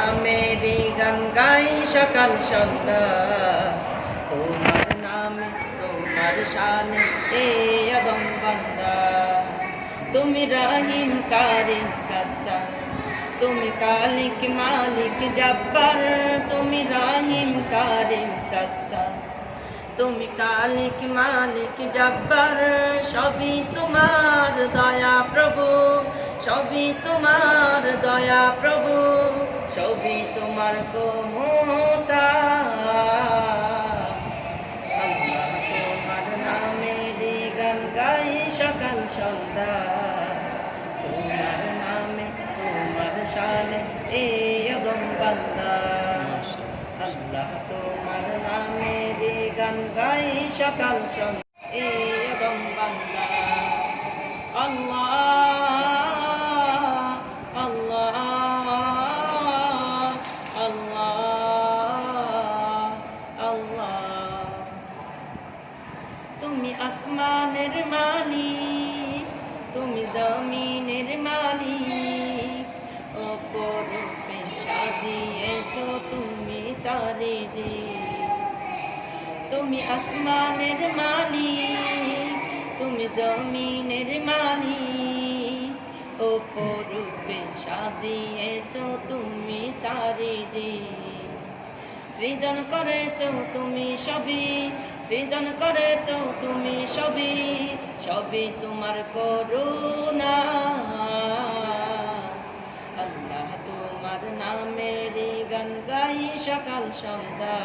নামেরই গান গাই সকাল সন্ধ্যা, তোমার নামে তোমার শানে এ এবং বান্দা। তুমি রহিম কারিম সত্তার, তুমি কালিক মালিক জব্বার, তুমি রহিম কারিম সত্তার, তুমি কালিক মালিক জব্বার। সবই তোমার দয়া প্রভু, সবই তোমার দয়া প্রভু, সবই তোমার ক্ষমতা। আল্লাহ তোমার নামেরই গান গাই সকাল সন্ধ্যা, তোমার নামে তোমার শানে এ এবং বান্দা। আল্লাহ তোমার নামেরই গান গাই সকাল সন্ধ্যা এ এবং বান্দা। আল্লাহ আল্লাহ আল্লাহ আল্লাহ। তুমি আসমানের মালিক, তুমি জমিনের মালিক, অপরূপে সাজিয়েছ তুমি চারিদিক। তুমি আসমানের মালিক, তুমি জমিনের মালিক, অপরূপে সাজিয়েছ তুমি চারিদিক। সৃজন করেছ তুমি সবই, সৃজন করেছ তুমি সবই, সবই তোমার করুণা। আল্লাহ তোমার নামেরই গান গাই সকাল সন্ধ্যা,